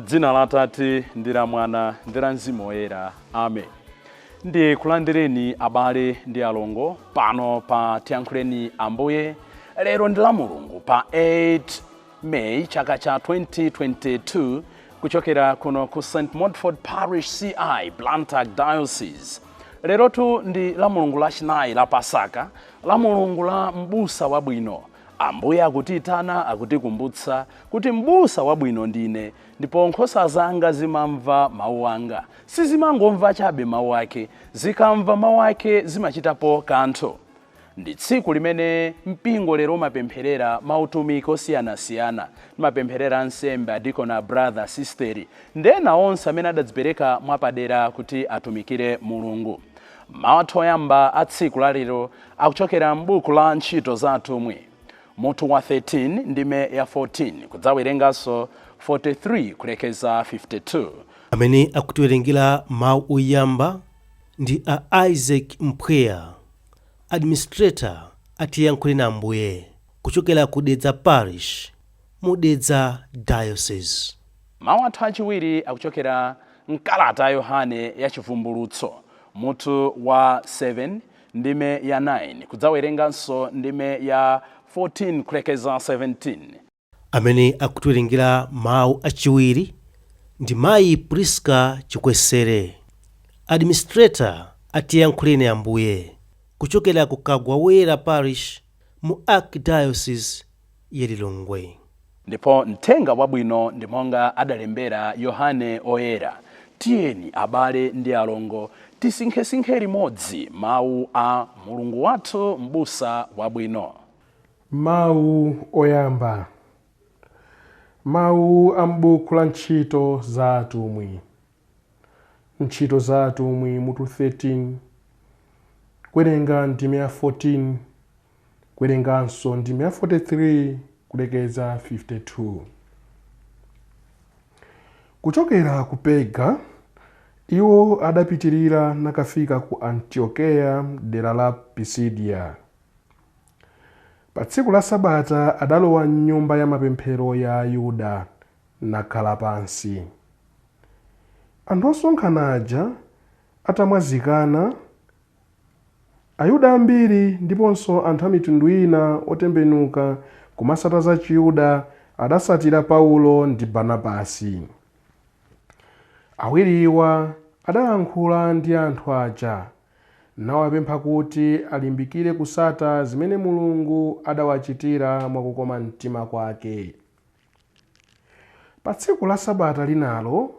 Dzina la Atate ndi la Mwana ndi la Mzimu Woyera. Amen. Ndi kulandireni abale ndi alongo pano pa Tiyankhuleni Ambuye. Lero ndi la Mulungu pa 8 May chaka cha 2022 kuchokera kuno ku St. Montfort Parish CI Blantyre Diocese. Lero tu ndi la Mulungu la chinayi la Pasaka, la Mulungu la Mbusa wabwino. Ambuye akutitana akutikumbutsa kuti Mbusa wabwino ndine, ndipo nkhosa zanga zimamva mawu anga. Sizimangomva chabe mawu ake, zikamva mawu ake zimachitapo kanthu. Ndi tsiku limene mpingo lero mapempherera mautumiki osiyanasiyana, mapempherera nsembe, adikona, brother, sister, ndena onse amene adadzipereka mwapadera kuti atumikire Mulungu. Mawu oyamba a tsiku la lero akuchokera m'buku la Ntchito za Atumwi, mutu wa 13 ndime ya 14 kudzawerenganso 43 kulekeza 52. Amene akutiwerengera mawu oyamba ndi a Isaac Mpweya, administrator atiyankhuleni Ambuye, kuchokera ku Dedza Parish mu Dedza Diocese. Mawu athu achiwiri akuchokera mkalata ya Yohane ya chivumbulutso, mutu wa 7 ndime ya 9 kudzawerenganso ndime ya 14 kulekeza 17. Amene akutiwerengera mawu achiwiri ndi mayi Priska Chikwekwe, administrator atiyankhuleni Ambuye, kuchokera ku Kagwawera Parish mu Archdiocese ya Lilongwe. Ndipo mthenga wabwino ndi monga adalembera Yohane oyera. Tiyeni abale ndi alongo tisinkhesinkhe limodzi mawu a Mulungu wathu Mbusa wabwino. Mawu oyamba. Mawu a m'buku la Ntchito za Atumwi. Ntchito za Atumwi mutu 13, kuwerenga ndime ya 14, kuwerenganso ndime ya 43 kulekeza 52. Kuchokera ku Perga, iwo adapitirira nakafika ku Antiokeya dera la Pisidia. Pa tsiku la Sabata adalowa m'nyumba ya mapemphero ya Ayuda nakhala pansi. Anthu osonkhana aja atamwazikana, Ayuda ambiri ndiponso anthu a mitundu ina otembenuka kumasata za Chiyuda adasatira Paulo ndi Barnabasi. Awiriwa adalankhula ndi anthu aja, nawapempha kuti alimbikire kusata zimene Mulungu adawachitira mwakukoma mtima kwake. Pa tsiku la Sabata linalo,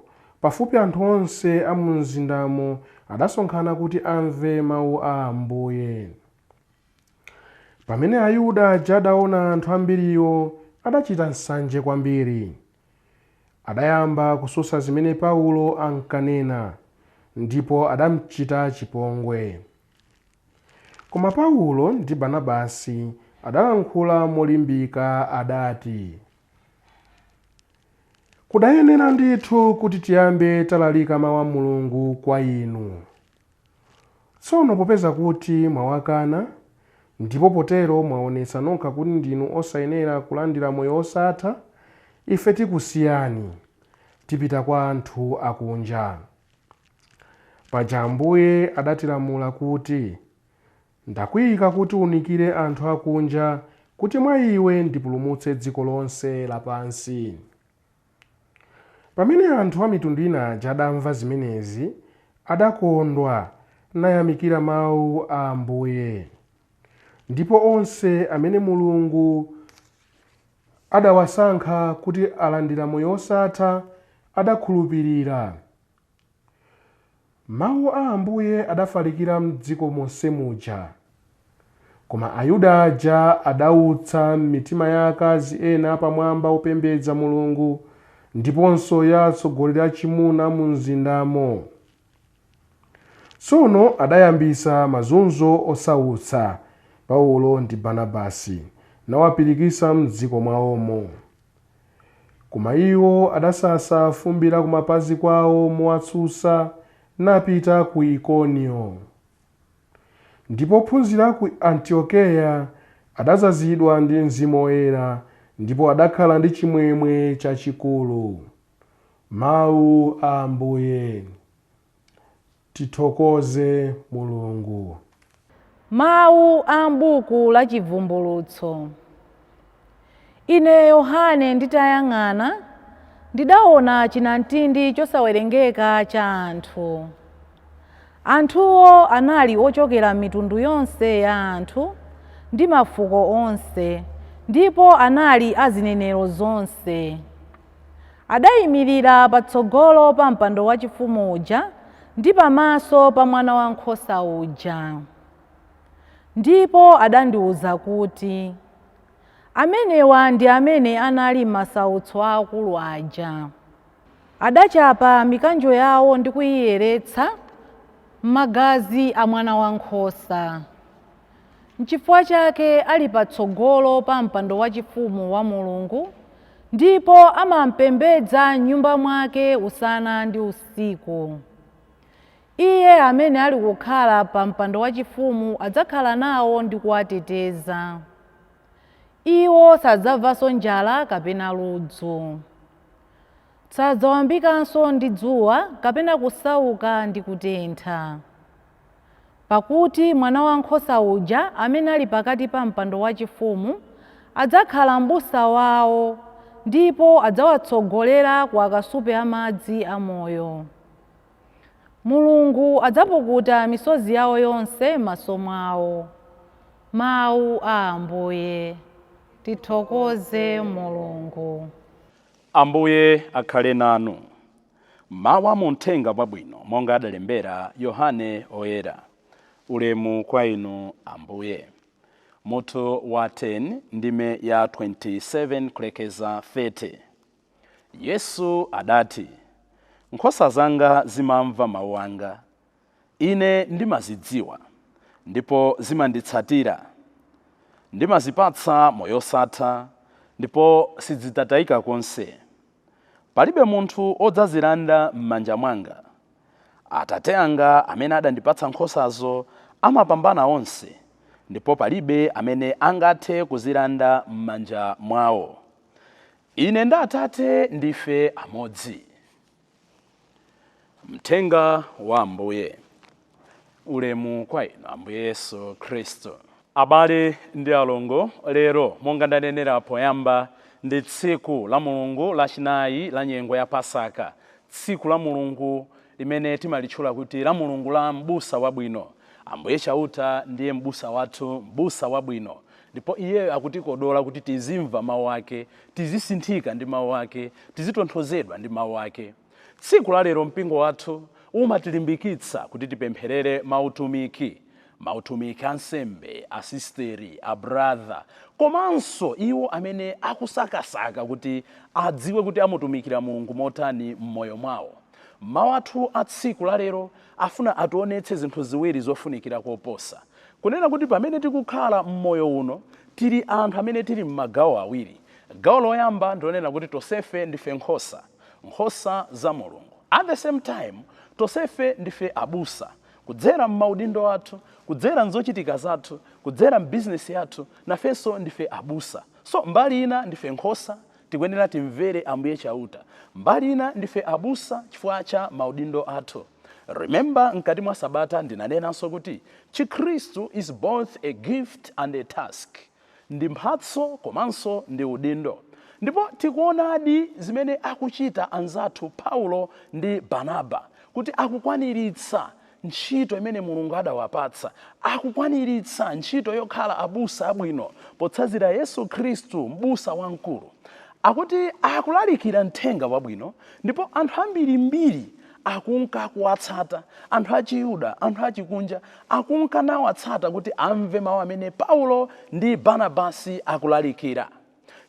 pafupi anthu onse a mu mzindamo adasonkhana kuti amve mawu a Ambuye. Pamene Ayuda aja adaona anthu ambiriwo, adachita nsanje kwambiri. Adayamba kususa zimene Paulo ankanena, ndipo adamuchita chipongwe. Koma Paulo ndi Barnabasi adalankhula molimbika, adati, kudayenera ndithu kuti tiyambe talalika mawu a Mulungu kwa inu. Tsono popeza kuti mwawakana, ndipo potero mwaonetsa nokha kuti ndinu osayenera kulandira moyo osatha, ife tikusiyani, tipita kwa anthu akunja. Paja Ambuye adatilamula kuti, ndakuyika kuti unikire anthu akunja, kuti mwa iwe ndipulumutse dziko lonse lapansi. Pamene anthu a mitundu ina aja adamva zimenezi, adakondwa nayamikira mawu a Ambuye. Ndipo onse amene Mulungu adawasankha kuti alandira moyo osatha adakhulupirira. Mawu a Ambuye adafalikira m'dziko monse muja. Koma Ayuda aja adautsa mitima ya akazi ena pamwamba opembedza Mulungu, ndiponso ya atsogoleri achimuna mu mzindamo. Tsono adayambisa mazunzo osautsa Paulo ndi Barnabasi, nawapirikisa m'dziko mwawomo. Koma iwo adasasa fumbi la kumapazi kwawo mowatsutsa, napita ku Ikonio. Ndipo ophunzira ku Antiokeya adazazidwa ndi Mzimu Woyera, ndipo adakhala ndi chimwemwe chachikulu. Mawu a Ambuye. Tithokoze Mulungu. Mawu a m'buku la chivumbulutso. Ine Yohane nditayang'ana ndidaona chinamtindi chosawerengeka cha anthu. Anthuwo anali ochokera mitundu yonse ya anthu ndi mafuko onse, ndipo anali azinenero zonse. Adayimirira patsogolo pa mpando wachifumu uja ndi pamaso pa mwana wankhosa uja. Ndipo adandiwuza kuti, amenewa ndi amene anali m'masautso aakulu aja. Adachapa mikanjo yawo ndi kuyiyeretsa m'magazi a mwana wankhosa. N'chifukwa chake ali patsogolo pa mpando wachifumu wa Mulungu, ndipo amampembedza m'nyumba mwake usana ndi usiku. Iye amene ali kukhala pa mpando wachifumu adzakhala nawo ndi kuwateteza. Iwo sadzamvanso njala kapena ludzu. Sadzawambikanso ndi dzuwa kapena kusauka ndi kutentha. Pakuti mwana wankhosa uja amene ali pakati pa mpando wachifumu adzakhala m'busa wawo, ndipo adzawatsogolera ku akasupe amadzi amoyo. Mulungu adzapukuta misozi yawo yonse m'maso mwawo. Mawu a Ambuye. Tithokoze Mulungu. Ambuye akhale nanu. Mawu a Uthenga Wabwino monga adalembera Yohane oyera. Ulemu kwa inu Ambuye. Mutu wa 10 ndime ya 27 kulekeza 30. Yesu adati, nkhosa zanga zimamva mawu anga. Ine ndimazidziwa, ndipo zimanditsatira. Ndimazipatsa moyo osatha, ndipo sizidzatayika konse. Palibe munthu odzazilanda m'manja mwanga. Atate anga amene adandipatsa nkhosazo amapambana onse, ndipo palibe amene angathe kuzilanda m'manja mwawo. Ine ndi Atate ndife amodzi. Mthenga wa Ambuye. Ulemu kwa inu Ambuye Yesu Kristo. Abale ndi alongo, lero monga ndanenera poyamba ndi tsiku la Mulungu lachinayi la nyengo ya Pasaka. Tsiku la Mulungu limene timalitchula kuti la Mulungu la Mbusa wabwino. Ambuye chauta ndiye Mbusa wathu, Mbusa wabwino. Ndipo iye akutikodola kuti tizimva mawu ake, tizisinthika ndi mawu ake, tizitonthozedwa ndi mawu ake. Tsiku la lero mpingo wathu umatilimbikitsa kuti tipempherere mautumiki ansembe, asisteri, abrother, komanso iwo amene akusakasaka kuti adziwe kuti amutumikira Mulungu motani m'moyo mwawo. Mawu athu a tsiku la lero afuna ationetse zinthu ziwiri zofunikira koposa. Kunena kuti pamene tikukhala m'moyo uno, tili anthu amene tili m'magawo awiri. Gawo loyamba ndionena kuti tosefe ndife nkhosa za Mulungu. At the same time, tosefe ndife abusa. Kudzera m'maudindo athu, kudzera nzochitika zathu, kudzera m'business yathu, nafenso ndife abusa. So mbali ina ndife nkhosa, tikuyenera timvere Ambuye chauta. Mbali ina ndife abusa chifukwa cha maudindo athu. Remember, mkati mwa Sabata ndinanenanso kuti Chikhristu is both a gift and a task. Ndi mphatso komanso ndi udindo. Ndipo tikuonadi zimene akuchita anzathu Paulo ndi Barnaba kuti akukwaniritsa ntchito imene Mulungu adawapatsa, akukwaniritsa ntchito yokhala abusa abwino potsazira Yesu Khristu mbusa wamkulu. Akuti akulalikira uthenga wabwino, ndipo anthu ambirimbiri akunka kuwatsata, anthu achiyuda, anthu achikunja akunka nawatsata kuti amve mawu amene Paulo ndi Barnabasi akulalikira.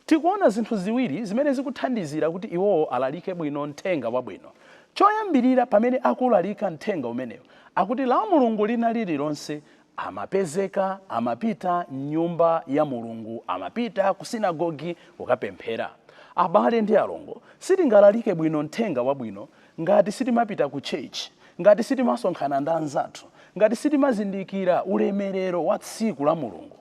Tikuona zinthu ziwiri zimene zikuthandizira kuti iwowo alalike bwino uthenga wabwino. Choyambirira pamene akulalika uthenga umenewo, akuti la Mulungu lina lililonse amapezeka, amapita nyumba ya Mulungu, amapita ku sinagogi kukapemphera. Abale ndi alongo, sitingalalike bwino uthenga wabwino ngati sitimapita ku church, ngati sitimasonkhana ndi anzathu, ngati sitimazindikira ulemerero wa tsiku la Mulungu.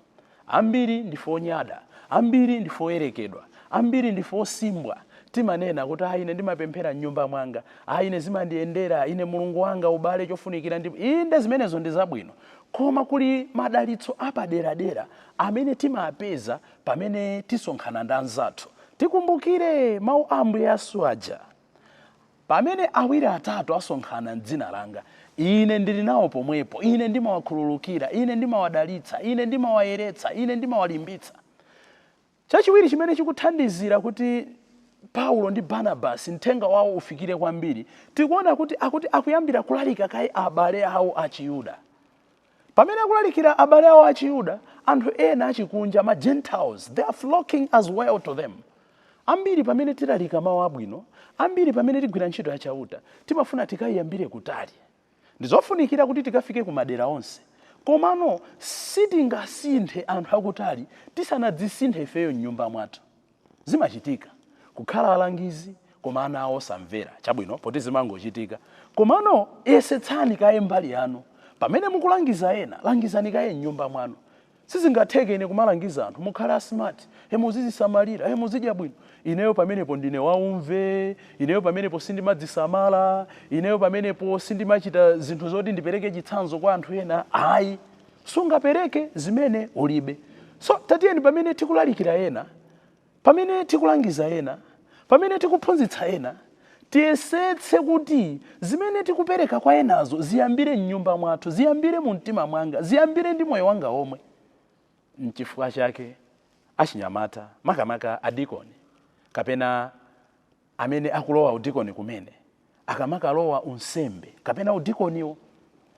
Ambiri ndife onyada, ambiri ndife oyerekedwa, ambiri ndife osimbwa, timanena kuti ine ndimapemphera m'nyumba mwanga, ine zimandiyendera, ine mulungu wanga ubale chofunikira ndipo inde zimenezo ndi zabwino. Koma kuli madalitso apaderadera amene timapeza pamene tisonkhana ndi anzathu. Tikumbukire mawu a Ambuye Yesu aja, pamene awiri atatu asonkhana m'dzina langa, ine ndili nawo pomwepo, ine ndimawakhululukira, ine ndimawadalitsa, ine ndimawayeretsa, ine ndimawalimbitsa. Chachiwiri chimene chikuthandizira kuti Paulo ndi Barnabasi mthenga wawo ufikire kwambiri, tikuona kuti akuyambira kulalika kaye abale awo a Chiyuda. Pamene akulalikira abale awo a Chiyuda, anthu ena achikunja, ma Gentiles, they are flocking as well to them. Ambiri pamene tilalika mawu abwino, ambiri pamene tigwira ntchito yachauta, timafuna tikayiyambire kutali. Ndizofunikira kuti tikafike ku madera onse. Komano sitingasinthe anthu akutali tisanadzisinthe ifeyo m'nyumba mwathu. Zimachitika kukhala alangizi koma ana awo osamvera, chabwino poti zimangochitika. Komano yesetsani kaye mbali yanu. Pamene mukulangiza ena, langizani kaye m'nyumba mwanu. Sizingatheke ine kumalangiza anthu mukhala smart, muzizisamalira, muzidya bwino. Ineyo pamenepo ndine waumve, ineyo pamenepo sindimadzisamala, ineyo pamenepo sindimachita zinthu zoti ndipereke chitsanzo kwa anthu ena. Ayi, sungapereke zimene ulibe. So tatiyeni pamene tikulalikira ena, pamene tikulangiza ena, pamene tikuphunzitsa ena, tiyesetse kuti zimene tikupereka kwa enazo ziyambire m'nyumba mwathu, ziyambire mu mtima mwanga, ziyambire ndi moyo wanga omwe. N'chifukwa chake achinyamata, makamaka adikoni, kapena amene akulowa udikoni kumene, akamakalowa unsembe, kapena udikoniwo,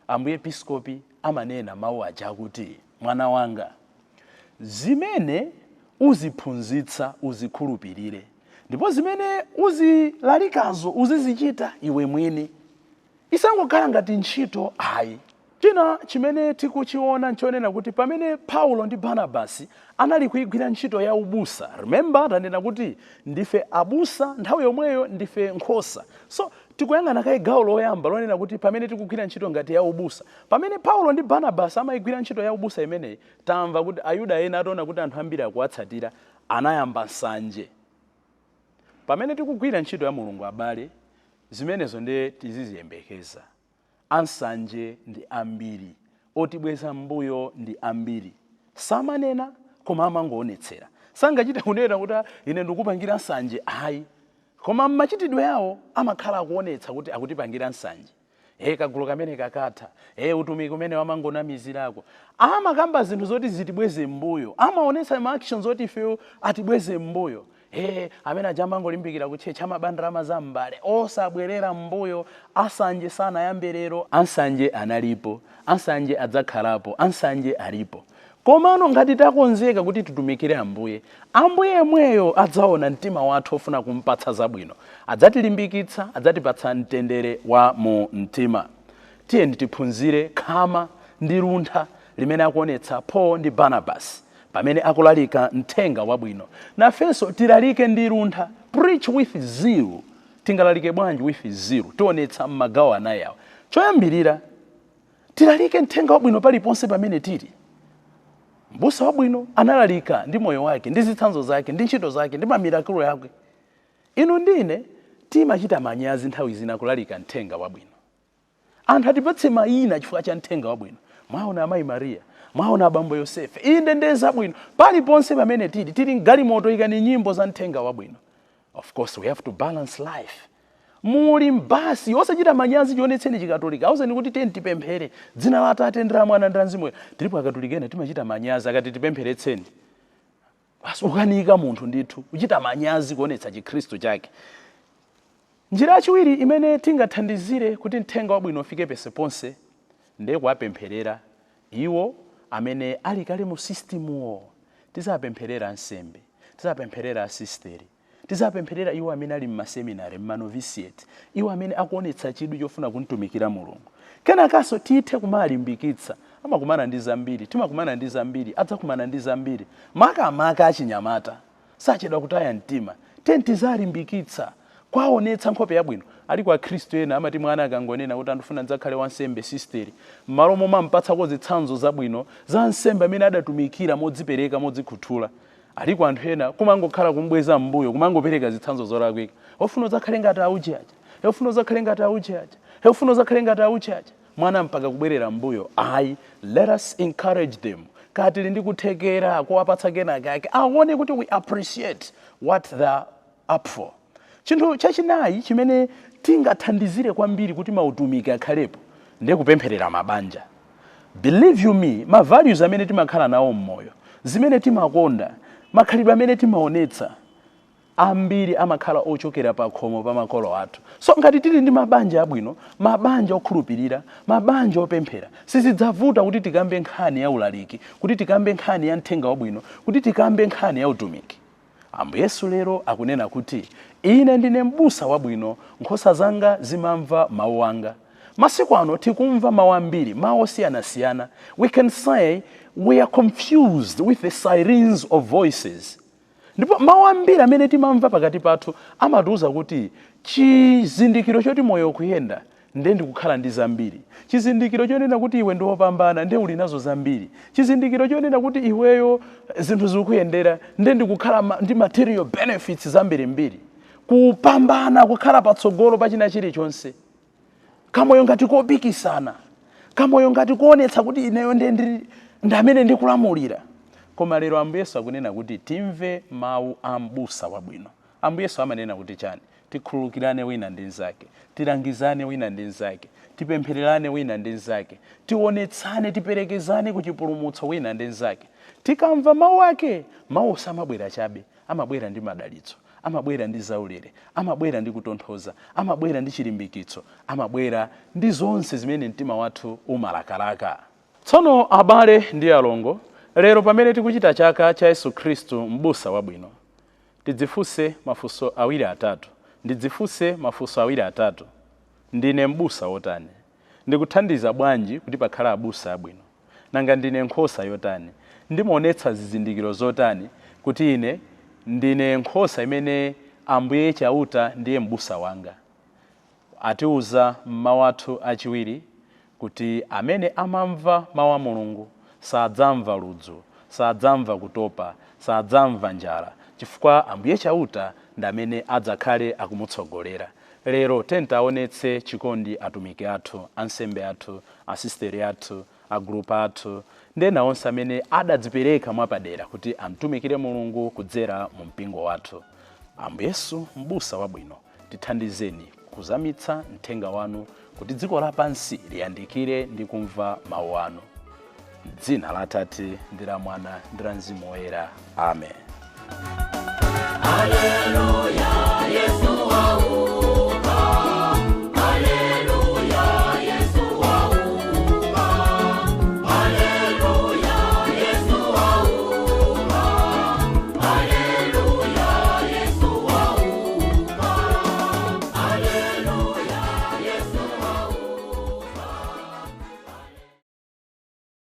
Ambuye Episkopi amanena mawu aja kuti, mwana wanga, zimene uziphunzitsa uzikhulupirire, ndipo zimene uzilalikazo uzizichita iwe mwini. Isangokhala ngati ntchito ayi. China chimene tikuchiona nchonena kuti pamene Paulo ndi Barnabasi anali kuigwira ntchito ya ubusa. Remember tanena kuti ndife abusa nthawi yomweyo ndife nkhosa. So tikuyang'ana kaye gawo loyamba lonena kuti pamene tikugwira ntchito ngati ya ubusa. Pamene Paulo ndi Barnabasi amayigwira ntchito ya ubusa imeneyi, tamva kuti Ayuda ena ataona kuti anthu ambiri akuwatsatira, anayamba nsanje. Pamene tikugwira ntchito ya Mulungu abale, zimenezo ndi tiziziyembekeza. Ansanje ndi ambiri, otibweza mbuyo ndi ambiri. Samanena koma amangoonetsera. Sangachita kunena kuti ine ndikupangira nsanje ayi. Koma machitidwe yawo amakhala akuonetsa kuti akutipangira nsanje. Kagulu kamene kakatha, utumiki kumene wamangonamizirako. Amakamba zinthu zoti zitibweze mbuyo. Amaonetsa ma actions zoti ifeyo atibweze mbuyo. Amene ajamangolimbikira kutchecha amabandalama za mbale, osabwerera mbuyo. Ansanje sana yamberero, ansanje analipo, ansanje adzakhalapo, ansanje alipo. Komano ngati takonzeka kuti tutumikire Ambuye, Ambuye yemweyo adzaona mtima wathu ofuna kumpatsa zabwino, adzatilimbikitsa, adzatipatsa mtendere wa mu mtima. Tiyeni tiphunzire khama ndi luntha limene akuonetsa Paul ndi Barnabas pamene akulalika mthenga wabwino. Nafenso tilalike ndi luntha, preach with zeal. Tingalalike bwanji with zeal? Tionetsa m'magawo anayi awa. Choyambirira, tilalike mthenga wabwino paliponse pamene tili. Mbusa wabwino analalika ndi moyo wake, ndi zitsanzo zake, ndi ntchito zake, ndi mamirakulu yake. Inu ndine timachita manyazi nthawi zina kulalika mthenga wabwino. Anthu atipatse mayina chifukwa cha mthenga wabwino. Mwaona amayi Maria, mwaona abambo Yosefe, inde ndi zabwino. Paliponse pamene tili galimoto ikani nyimbo za mthenga wabwino. Of course we have to balance life. Muli mbasi osachita manyazi chionetseni chikatolika. Awuzeni kuti tiyeni tipemphere dzina la Atate ndi la Mwana ndi la Mzimu Woyera. Tilipo akatolika ena timachita manyazi akati tipempheretseni. Basi ukanika munthu ndithu uchita manyazi kuonetsa chikhristu chake. Njira yachiwiri imene tingathandizire kuti mthenga wabwino ufike pese ponse ndiye kuwapempherera iwo amene ali kale mu sistemuwo. Tizapempherera ansembe, tizapempherera asisteri, tizapempherera iwo amene ali m'maseminari, m'manovisiate, iwo amene akuonetsa chidwi chofuna kumtumikira Mulungu. Kenakaso tithe kumalimbikitsa. Amakumana ndi zambiri, timakumana ndi zambiri, adzakumana ndi zambiri. Makamaka achinyamata sachedwa kutaya mtima. Tizalimbikitsa kwaonetsa nkhope yabwino. Ali kwa Khristu ena amati mwana akangonena kuti andifuna ndidzakhale wansembe sisteri, m'malo momwe ampatsa zitsanzo zabwino za nsembe amene adatumikira modzipereka modzikhuthula. aliko anthu ena kumangokhala kumbweza mbuyo kumangopereka zitsanzo zolakwika. Ofuna uzakhale ngati auche aja, ofuna uzakhale ngati auche aja, ofuna uzakhale ngati auche aja, mwana mpaka kubwerera mbuyo. Let us encourage them. Katili ndi kuthekera kuwapatsa kenaka yake aone kuti we appreciate what they're up for. Chinthu chachinayi chimene tingathandizire kwambiri kuti mautumiki akhalepo ndiye kupempherera mabanja. Believe you me, ma values amene timakhala nawo mmoyo, zimene timakonda, makhalidwe amene timaonetsa, ambiri amakhala ochokera pa khomo pa makolo athu. So ngati tili ndi mabanja abwino, mabanja okhulupirira, mabanja opemphera, sizidzavuta kuti tikambe nkhani ya ulaliki, kuti tikambe nkhani ya mthenga wabwino, kuti tikambe nkhani ya utumiki. Ambuye Yesu lero akunena kuti ine ndine m'busa wabwino, nkhosa zanga zimamva mawu anga. Masiku ano tikumva mawu ambiri, mawu osiyanasiyana. We can say we are confused with the sirens of voices. Ndipo mawu ambiri amene timamva pakati pathu amatiuza kuti chizindikiro choti moyo ukuyenda ndiye ndikukhala ndi zambiri. Chizindikiro chonena kuti iwe ndi wopambana ndiye uli nazo zambiri. Chizindikiro chonena kuti iweyo zinthu zikuyendera ndiye ndikukhala ndi material benefits zambirimbiri. Kupambana kukhala patsogolo pa china chilichonse. Kamoyo ngati kopikisana, kamoyo ngati kuonetsa kuti ineyo ndi amene ndikulamulira. Koma lero Ambuye Yesu akunena kuti timve mawu a m'busa wabwino. Ambuye Yesu amanena kuti chani? Tikhululukirane wina ndi nzake, tilangizane wina ndi nzake, tipemphererane wina ndi nzake, tionetsane, tiperekezane ku chipulumutso wina ndi nzake. Tikamva mawu ake, mawu samabwera chabe, amabwera ndi madalitso, amabwera ndi zaulere, amabwera ndi kutonthoza, amabwera ndi chilimbikitso, amabwera ndi zonse zimene mtima wathu umalakalaka. Tsono abale ndi alongo, lero pamene tikuchita chaka cha Yesu Khristu m'busa wabwino, tidzifunse mafunso awiri atatu. Ndidzifunse mafunso awiri atatu. Ndine m'busa wotani? Ndikuthandiza bwanji kuti pakhala abusa abwino? Nanga ndine nkhosa yotani? Ndimaonetsa zizindikiro zotani kuti ine ndine nkhosa imene Ambuye chauta ndiye m'busa wanga? Atiuza m'mawu athu achiwiri kuti amene amamva mawu a Mulungu sadzamva ludzu, sadzamva kutopa, sadzamva njala, chifukwa Ambuye chauta ndi amene adzakhale akumutsogolera. Lero tentaonetse chikondi atumiki athu, ansembe athu, asisteri athu, agrupu athu, ndena onse amene adadzipereka mwapadera kuti amtumikire Mulungu kudzera mu mpingo wathu. Ambuye Yesu m'busa wabwino, tithandizeni kuzamitsa mthenga wanu kuti dziko lapansi liyandikire ndi kumva mawu anu. Dzina la Atate ndi la Mwana ndi la Mzimu Woyera. Amen. Hallelujah.